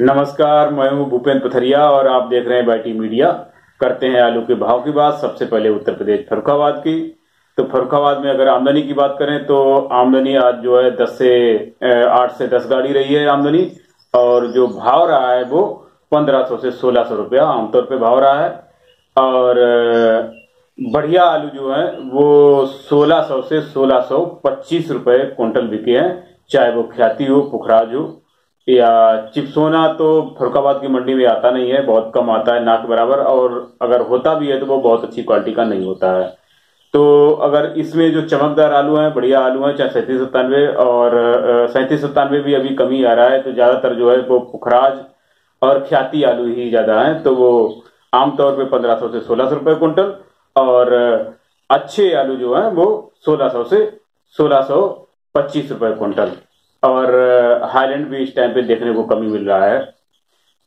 नमस्कार, मैं हूं भूपेंद्र पथरिया और आप देख रहे हैं बाईटी मीडिया। करते हैं आलू के भाव की बात। सबसे पहले उत्तर प्रदेश फर्रुखाबाद की। तो फर्रुखाबाद में अगर आमदनी की बात करें तो आमदनी आज जो है 8 से 10 गाड़ी रही है आमदनी। और जो भाव रहा है वो 1500 से 1600 रुपया आमतौर पे भाव रहा है। और बढ़िया आलू जो है वो 1600 से 1625 रुपए क्विंटल बिके हैं, चाहे वो ख्याति हो, पुखराज हो या चिप्सोना। तो फर्रुखाबाद की मंडी में आता नहीं है, बहुत कम आता है, ना के बराबर। और अगर होता भी है तो वो बहुत अच्छी क्वालिटी का नहीं होता है। तो अगर इसमें जो चमकदार आलू हैं, बढ़िया आलू हैं, चाहे 3797 और 3797 भी अभी कमी आ रहा है, तो ज्यादातर जो है वो पुखराज और ख्याति आलू ही ज्यादा है। तो वो आमतौर पे 1500 से 1600 रुपए क्विंटल। और अच्छे आलू जो है वो 1600 से 1625 रुपए क्विंटल। और हाईलैंड भी इस टाइम पे देखने को कमी मिल रहा है।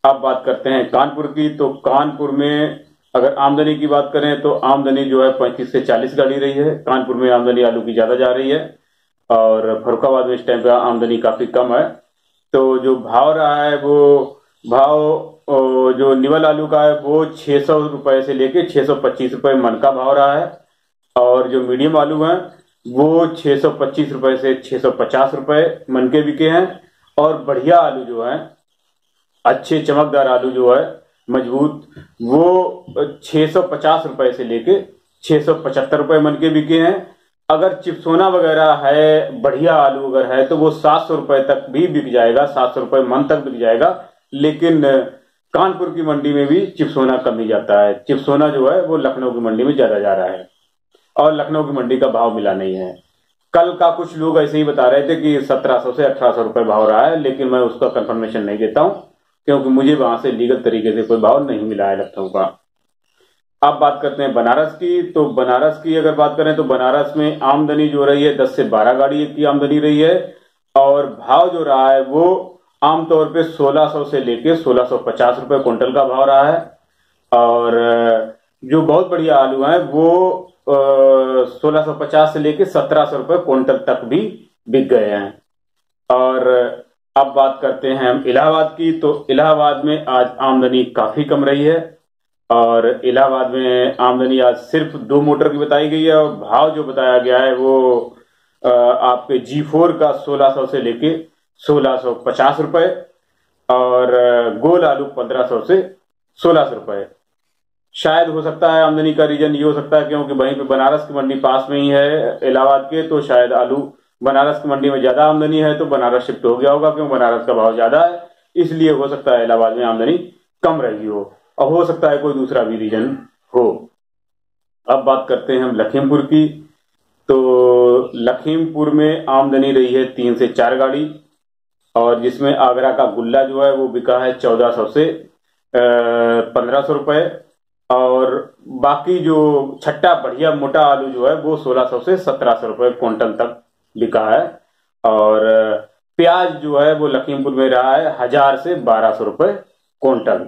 अब बात करते हैं कानपुर की। तो कानपुर में अगर आमदनी की बात करें तो आमदनी जो है 35 से 40 गाड़ी रही है। कानपुर में आमदनी आलू की ज्यादा जा रही है और फर्रुखाबाद में इस टाइम पे आमदनी काफी कम है। तो जो भाव रहा है वो भाव जो निवल आलू का है वो 600 रुपए से लेके 625 रुपए मन का भाव रहा है। और जो मीडियम आलू है वो 625 रुपए से 650 रुपए मन के बिके हैं। और बढ़िया आलू जो है, अच्छे चमकदार आलू जो है मजबूत, वो 650 रुपए से लेके 675 रुपए मन के बिके हैं। अगर चिप्सोना वगैरह है, बढ़िया आलू अगर है तो वो 700 रुपए तक भी बिक जाएगा, 700 रुपए मन तक बिक जाएगा। लेकिन कानपुर की मंडी में भी चिप्सोना कम ही जाता है। चिप्सोना जो है वो लखनऊ की मंडी में ज्यादा जा रहा है और लखनऊ की मंडी का भाव मिला नहीं है। कल का कुछ लोग ऐसे ही बता रहे थे कि 1700 से 1800 रुपए भाव रहा है, लेकिन मैं उसका कंफर्मेशन नहीं देता हूं क्योंकि मुझे वहां से लीगल तरीके से कोई भाव नहीं मिला है लखनऊ का। अब बात करते हैं बनारस की। तो बनारस की अगर बात करें तो बनारस में आमदनी जो रही है 10 से 12 गाड़ी की आमदनी रही है। और भाव जो रहा है वो आमतौर पे 1600 से लेके 1650 रुपए क्विंटल का भाव रहा है। और जो बहुत बढ़िया आलू है वो 1650 से लेके 1700 रुपए क्विंटल तक भी बिक गए हैं। और अब बात करते हैं हम इलाहाबाद की। तो इलाहाबाद में आज आमदनी काफी कम रही है और इलाहाबाद में आमदनी आज सिर्फ 2 मोटर की बताई गई है। और भाव जो बताया गया है वो आपके G4 का 1600 से लेके 1650 रुपए और गोल आलू 1500 से 1600 रुपए। शायद हो सकता है आमदनी का रीजन ये हो सकता है क्योंकि वहीं पे बनारस की मंडी पास में ही है इलाहाबाद के, तो शायद आलू बनारस की मंडी में ज्यादा आमदनी है तो बनारस शिफ्ट हो गया होगा क्योंकि बनारस का भाव ज्यादा है, इसलिए हो सकता है इलाहाबाद में आमदनी कम रही हो। और हो सकता है कोई दूसरा भी रीजन हो। अब बात करते हैं हम लखीमपुर की। तो लखीमपुर में आमदनी रही है 3 से 4 गाड़ी और जिसमें आगरा का गुल्ला जो है वो बिका है 1400 से 1500 रुपए। और बाकी जो छट्टा बढ़िया मोटा आलू जो है वो 1600 से 1700 रुपए क्विंटल तक बिका है। और प्याज जो है वो लखीमपुर में रहा है 1000 से 1200 रुपए क्विंटल।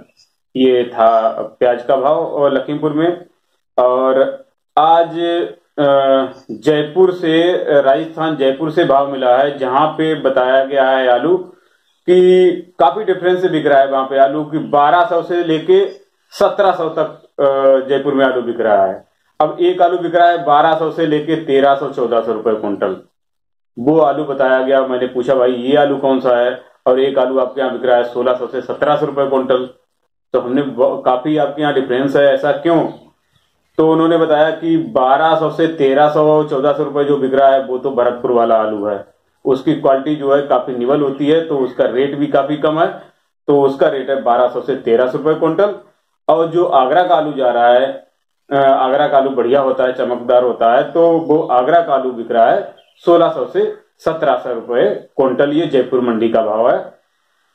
ये था प्याज का भाव और लखीमपुर में। और आज जयपुर से, राजस्थान जयपुर से भाव मिला है जहां पे बताया गया है आलू कि काफी डिफरेंस से बिक रहा है। वहां पे आलू की 1200 से लेके 1700 तक जयपुर में आलू बिक रहा है। अब एक आलू बिक रहा है 1200 से लेके 1300-1400 रुपए क्विंटल। वो आलू बताया गया, मैंने पूछा भाई ये आलू कौन सा है, और एक आलू आपके यहाँ बिक रहा है 1600 से 1700 रुपए क्विंटल। तो हमने काफी आपके यहाँ डिफरेंस है, ऐसा क्यों? तो उन्होंने बताया कि 1200 से 1300-1400 रुपए जो बिक रहा है वो तो भरतपुर वाला आलू है, उसकी क्वालिटी जो है काफी निवल होती है तो उसका रेट भी काफी कम है, तो उसका रेट है 1200 से 1300 रुपए क्विंटल। और जो आगरा का आलू जा रहा है, आगरा का आलू बढ़िया होता है, चमकदार होता है, तो वो आगरा का आलू बिक रहा है 1600 से 1700 रुपए क्विंटल। ये जयपुर मंडी का भाव है।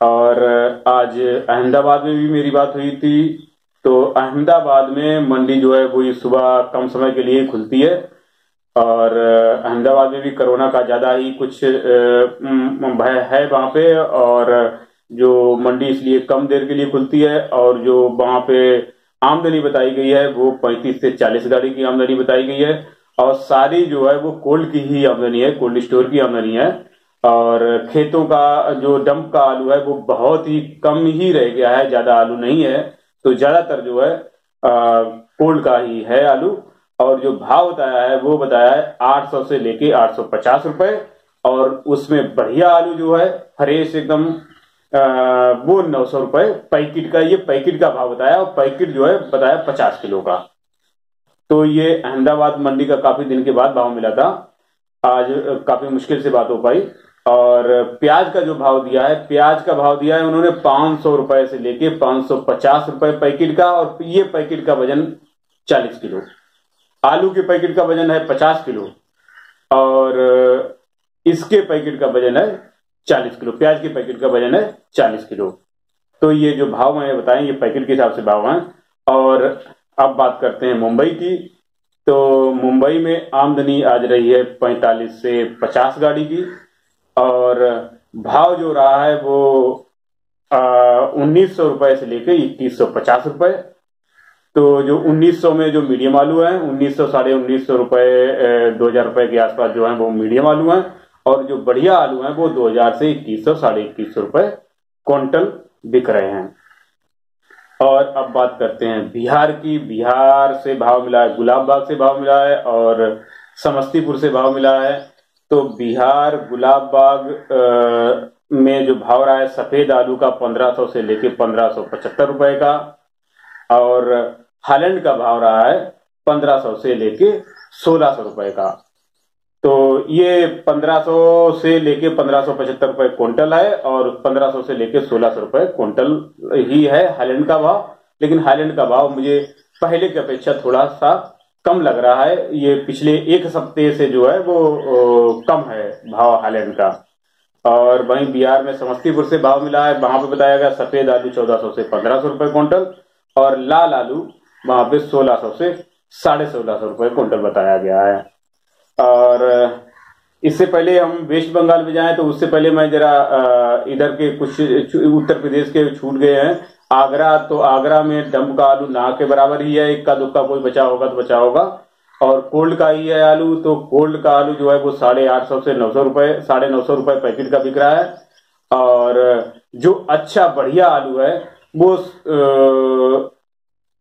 और आज अहमदाबाद में भी मेरी बात हुई थी। तो अहमदाबाद में मंडी जो है वो सुबह कम समय के लिए खुलती है और अहमदाबाद में भी कोरोना का ज्यादा ही कुछ भय है वहां पे। और जो मंडी इसलिए कम देर के लिए खुलती है और जो वहां पे आमदनी बताई गई है वो 35 से 40 गाड़ी की आमदनी बताई गई है। और सारी जो है वो कोल्ड की ही आमदनी है, कोल्ड स्टोर की आमदनी है। और खेतों का जो डंप का आलू है वो बहुत ही कम ही रह गया है, ज्यादा आलू नहीं है। तो ज्यादातर जो है कोल्ड का ही है आलू। और जो भाव बताया है वो बताया है 800 से लेके 850 रुपए। और उसमें बढ़िया आलू जो है फ्रेश एकदम वो 900 रुपए पैकेट का, ये पैकेट का भाव बताया। और पैकेट जो है बताया 50 किलो का। तो ये अहमदाबाद मंडी का काफी दिन के बाद भाव मिला था, आज काफी मुश्किल से बात हो पाई। और प्याज का जो भाव दिया है, प्याज का भाव दिया है उन्होंने 500 रुपए से लेके 550 रुपए पैकेट का। और ये पैकेट का वजन 40 किलो। आलू के पैकेट का वजन है 50 किलो और इसके पैकेट का वजन है 40 किलो। प्याज के पैकेट का वजन है 40 किलो। तो ये जो भाव मैंने बताए ये पैकेट के हिसाब से भाव हैं। और अब बात करते हैं मुंबई की। तो मुंबई में आमदनी आज रही है 45 से 50 गाड़ी की। और भाव जो रहा है वो 1900 रुपए से लेके 2150 रुपए। तो जो 1900 में जो मीडियम आलू है 1900 साढ़े 1900 रुपए 2000 रुपए के आसपास जो है वो मीडियम आलू है। और जो बढ़िया आलू है वो 2000 से 2100 साढ़े 2100 रुपए क्विंटल बिक रहे हैं। और अब बात करते हैं बिहार की। बिहार से भाव मिला है, गुलाब बाग से भाव मिला है और समस्तीपुर से भाव मिला है। तो बिहार गुलाब बाग में जो भाव रहा है सफेद आलू का 1500 से लेके 1575 रुपए का। और हालैंड का भाव रहा है 1500 से लेके 1600 रुपए का। तो ये 1500 से लेके 1575 रुपए क्विंटल है और 1500 से लेके 1600 रुपए क्विंटल ही है हालैंड का भाव। लेकिन हालैंड का भाव मुझे पहले की अपेक्षा थोड़ा सा कम लग रहा है। ये पिछले एक हफ्ते से जो है वो कम है भाव हालैंड का। और वहीं बिहार में समस्तीपुर से भाव मिला है, वहां पे बताया गया सफेद आलू 1400 से 1500 रुपए क्विंटल और लाल आलू वहां पे 1600 से 1650 रुपए क्विंटल बताया गया है। और इससे पहले हम वेस्ट बंगाल में जाएं तो उससे पहले मैं जरा इधर के कुछ उत्तर प्रदेश के छूट गए हैं। आगरा, तो आगरा में डंप का आलू ना के बराबर ही है, इक्का दुक्का कोई बचा होगा तो बचा होगा। और कोल्ड का ही है आलू, तो कोल्ड का आलू जो है वो 850 से 900 रुपए 950 रुपए पैकेट का बिक रहा है। और जो अच्छा बढ़िया आलू है वो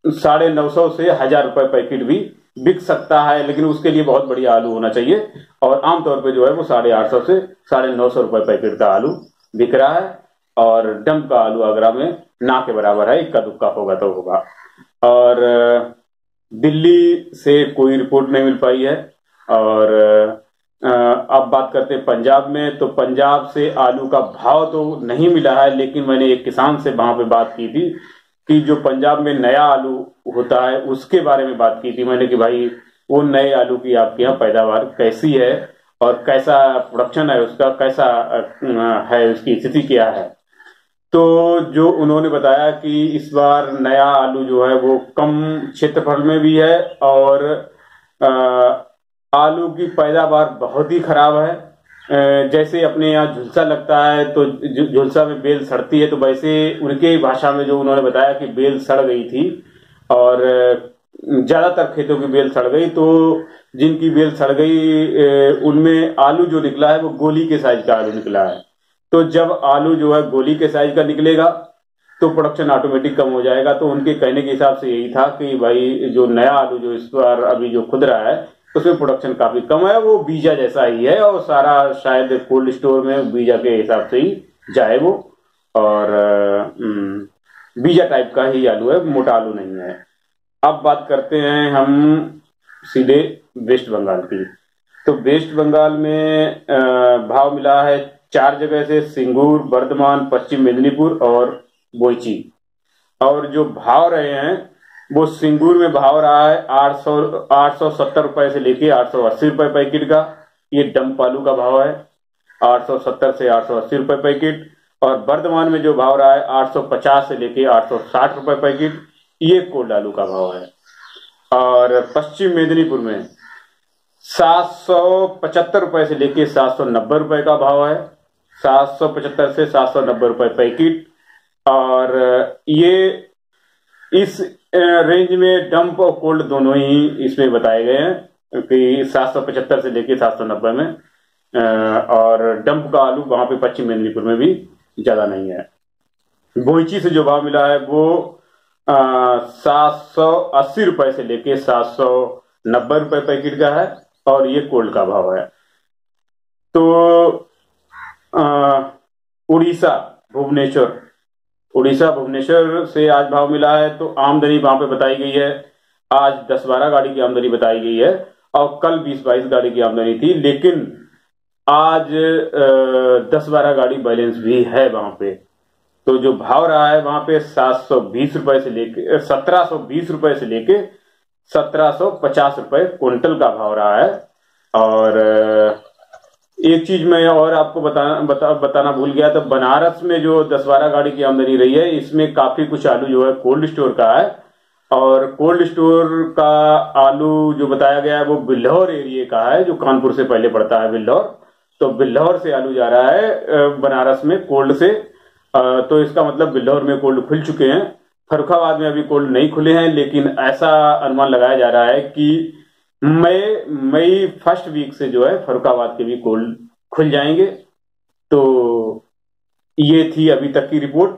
950 से 1000 रुपए पैकेट भी बिक सकता है, लेकिन उसके लिए बहुत बढ़िया आलू होना चाहिए। और आमतौर पे जो है वो 850 से 950 रुपए पैकेट का आलू बिक रहा है। और डंप का आलू आगरा में ना के बराबर है, इक्का दुक्का होगा तो होगा। और दिल्ली से कोई रिपोर्ट नहीं मिल पाई है। और अब बात करते हैं पंजाब में। तो पंजाब से आलू का भाव तो नहीं मिला है, लेकिन मैंने एक किसान से वहां पे बात की थी कि जो पंजाब में नया आलू होता है उसके बारे में बात की थी मैंने कि भाई वो नए आलू की आपके यहाँ पैदावार कैसी है और कैसा प्रोडक्शन है उसका, कैसा है, उसकी स्थिति क्या है। तो जो उन्होंने बताया कि इस बार नया आलू जो है वो कम क्षेत्रफल में भी है और आलू की पैदावार बहुत ही खराब है। जैसे अपने यहाँ झुलसा लगता है तो झुलसा में बेल सड़ती है, तो वैसे उनके भाषा में जो उन्होंने बताया कि बेल सड़ गई थी और ज्यादातर खेतों की बेल सड़ गई। तो जिनकी बेल सड़ गई उनमें आलू जो निकला है वो गोली के साइज का आलू निकला है। तो जब आलू जो है गोली के साइज का निकलेगा तो प्रोडक्शन ऑटोमेटिक कम हो जाएगा। तो उनके कहने के हिसाब से यही था कि भाई जो नया आलू जो इस बार अभी जो खुद रहा है उसमें प्रोडक्शन काफी कम है, वो बीजा जैसा ही है और सारा शायद कोल्ड स्टोर में बीजा के हिसाब से ही जाए वो। और बीजा टाइप का ही आलू है, मोटा आलू नहीं है। अब बात करते हैं हम सीधे वेस्ट बंगाल की। तो वेस्ट बंगाल में भाव मिला है 4 जगह से, सिंगूर, बर्धमान, पश्चिम मेदिनीपुर और बोईची। और जो भाव रहे हैं वो सिंगूर में भाव रहा है 870 रुपए से लेके 880 रुपए पैकेट का। ये डंप आलू का भाव है 870 से 880 रुपए पैकेट। और बर्धमान में जो भाव रहा है 850 से लेके 860 रुपए पैकेट, ये कोल्ड आलू का भाव है। और पश्चिम मेदिनीपुर में 775 रुपए से लेके 790 रुपए का भाव है, 775 से 790 रुपए पैकेट। और ये इस रेंज में डंप और कोल्ड दोनों ही इसमें बताए गए हैं कि 775 से लेके 790 में। और डंप का आलू वहां पे पश्चिम मेदिनीपुर में भी ज्यादा नहीं है। गोइची से जो भाव मिला है वो 780 रुपए से लेके 790 रुपए पैकेट का है, और ये कोल्ड का भाव है। तो उड़ीसा भुवनेश्वर से आज भाव मिला है, तो आमदनी वहां पे बताई गई है, आज 10-12 गाड़ी की आमदनी बताई गई है, और कल 20-22 गाड़ी की आमदनी थी, लेकिन आज 10-12 गाड़ी बैलेंस भी है वहां पे। तो जो भाव रहा है वहां पे 720 रुपए से लेके 1720 रुपए से लेके 1750 रुपए क्विंटल का भाव रहा है। और एक चीज मैं और आपको बताना भूल गया, तो बनारस में जो 10-12 गाड़ी की आमदनी रही है, इसमें काफी कुछ आलू जो है कोल्ड स्टोर का है, और कोल्ड स्टोर का आलू जो बताया गया है वो बिल्हौर एरिया का है, जो कानपुर से पहले पड़ता है बिल्हौर। तो बिल्हौर से आलू जा रहा है बनारस में कोल्ड से, तो इसका मतलब बिल्हौर में कोल्ड खुल चुके हैं। फर्रुखाबाद में अभी कोल्ड नहीं खुले हैं, लेकिन ऐसा अनुमान लगाया जा रहा है कि मई फर्स्ट वीक से जो है फर्रुखाबाद के भी कोल्ड खुल जाएंगे। तो ये थी अभी तक की रिपोर्ट,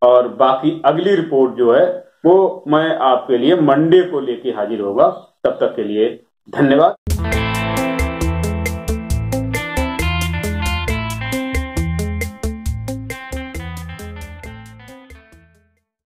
और बाकी अगली रिपोर्ट जो है वो मैं आपके लिए मंडे को लेके हाजिर होगा। तब तक के लिए धन्यवाद।